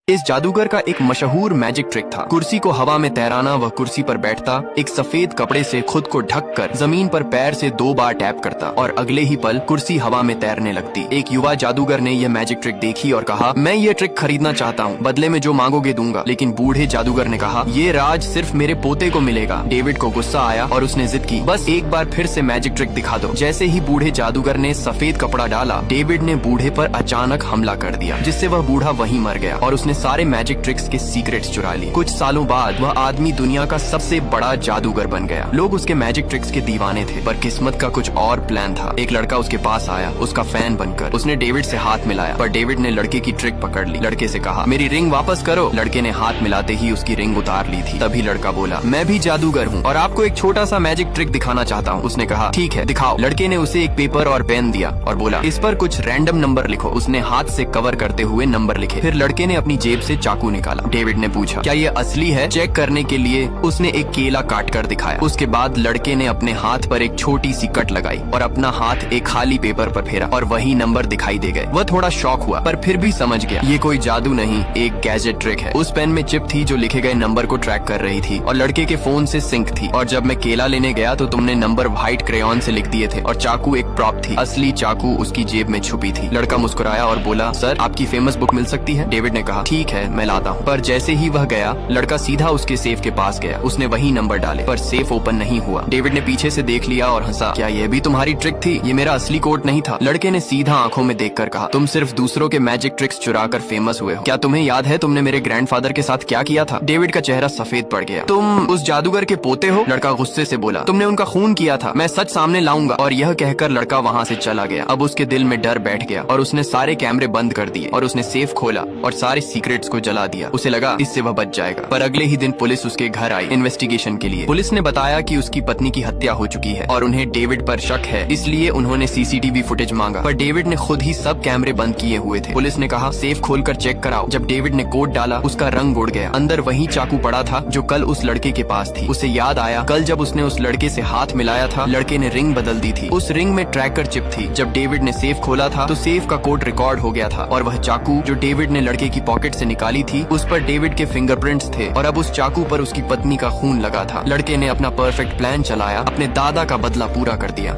इस जादूगर का एक मशहूर मैजिक ट्रिक था। कुर्सी को हवा में तैराना। वह कुर्सी पर बैठता, एक सफेद कपड़े से खुद को ढककर जमीन पर पैर से 2 बार टैप करता और अगले ही पल कुर्सी हवा में तैरने लगती। एक युवा जादूगर ने यह मैजिक ट्रिक देखी और कहा, मैं ये ट्रिक खरीदना चाहता हूँ, बदले में जो मांगोगे दूंगा। लेकिन बूढ़े जादूगर ने कहा, ये राज सिर्फ मेरे पोते को मिलेगा। डेविड को गुस्सा आया और उसने जिद की, बस एक बार फिर से मैजिक ट्रिक दिखा दो। जैसे ही बूढ़े जादूगर ने सफेद कपड़ा डाला, डेविड ने बूढ़े पर अचानक हमला कर दिया, जिससे वह बूढ़ा वहीं मर गया और उसने सारे मैजिक ट्रिक्स के सीक्रेट्स चुरा लिए। कुछ सालों बाद वह आदमी दुनिया का सबसे बड़ा जादूगर बन गया। लोग उसके मैजिक ट्रिक्स के दीवाने थे, पर किस्मत का कुछ और प्लान था। एक लड़का उसके पास आया, उसका फैन बनकर। उसने डेविड से हाथ मिलाया, पर डेविड ने लड़के की ट्रिक पकड़ ली। लड़के से कहा, मेरी रिंग वापस करो। लड़के ने हाथ मिलाते ही उसकी रिंग उतार ली थी। तभी लड़का बोला, मैं भी जादूगर हूँ और आपको एक छोटा सा मैजिक ट्रिक दिखाना चाहता हूँ। उसने कहा, ठीक है दिखाओ। लड़के ने उसे एक पेपर और पेन दिया और बोला, इस पर कुछ रैंडम नंबर लिखो। उसने हाथ से कवर करते हुए नंबर लिखे। फिर लड़के ने अपनी जेब से चाकू निकाला। डेविड ने पूछा, क्या ये असली है? चेक करने के लिए उसने एक केला काट कर दिखाया। उसके बाद लड़के ने अपने हाथ पर एक छोटी सी कट लगाई और अपना हाथ एक खाली पेपर पर फेरा और वही नंबर दिखाई दे गए। वह थोड़ा शॉक हुआ, पर फिर भी समझ गया ये कोई जादू नहीं, एक गैजेट ट्रिक है। उस पेन में चिप थी जो लिखे गए नंबर को ट्रैक कर रही थी और लड़के के फोन से सिंक थी। और जब मैं केला लेने गया तो तुमने नंबर व्हाइट क्रेयॉन से लिख दिए थे और चाकू एक प्रॉप थी। असली चाकू उसकी जेब में छुपी थी। लड़का मुस्कुराया और बोला, सर आपकी फेमस बुक मिल सकती है? डेविड ने कहा, ठीक है मैं लाता हूँ। पर जैसे ही वह गया, लड़का सीधा उसके सेफ के पास गया। उसने वही नंबर डाले, पर सेफ ओपन नहीं हुआ। डेविड ने पीछे से देख लिया और हंसा, क्या यह भी तुम्हारी ट्रिक थी? ये मेरा असली कोट नहीं था। लड़के ने सीधा आंखों में देखकर कहा, तुम सिर्फ दूसरों के मैजिक ट्रिक्स चुरा कर फेमस हुए हो। क्या तुम्हें याद है तुमने मेरे ग्रैंडफादर के साथ क्या किया था? डेविड का चेहरा सफेद पड़ गया। तुम उस जादूगर के पोते हो? लड़का गुस्से से बोला, तुमने उनका खून किया था। मैं सच सामने लाऊंगा। और यह कहकर लड़का वहाँ से चला गया। अब उसके दिल में डर बैठ गया और उसने सारे कैमरे बंद कर दिए और उसने सेफ खोला और सारे सीक्रेट्स को जला दिया। उसे लगा इससे वह बच जाएगा। पर अगले ही दिन पुलिस उसके घर आई इन्वेस्टिगेशन के लिए। पुलिस ने बताया कि उसकी पत्नी की हत्या हो चुकी है और उन्हें डेविड पर शक है, इसलिए उन्होंने सीसीटीवी फुटेज मांगा। पर डेविड ने खुद ही सब कैमरे बंद किए हुए थे। पुलिस ने कहा, सेफ खोलकर चेक कराओ। जब डेविड ने कोट डाला, उसका रंग उड़ गया। अंदर वही चाकू पड़ा था जो कल उस लड़के के पास थी। उसे याद आया, कल जब उसने उस लड़के से हाथ मिलाया था, लड़के ने रिंग बदल दी थी। उस रिंग में ट्रैकर चिप थी। जब डेविड ने सेफ खोला था तो सेफ का कोड रिकॉर्ड हो गया था और वह चाकू जो डेविड ने लड़के की पॉकेट से निकाली थी, उस पर डेविड के फिंगरप्रिंट्स थे और अब उस चाकू पर उसकी पत्नी का खून लगा था। लड़के ने अपना परफेक्ट प्लान चलाया, अपने दादा का बदला पूरा कर दिया।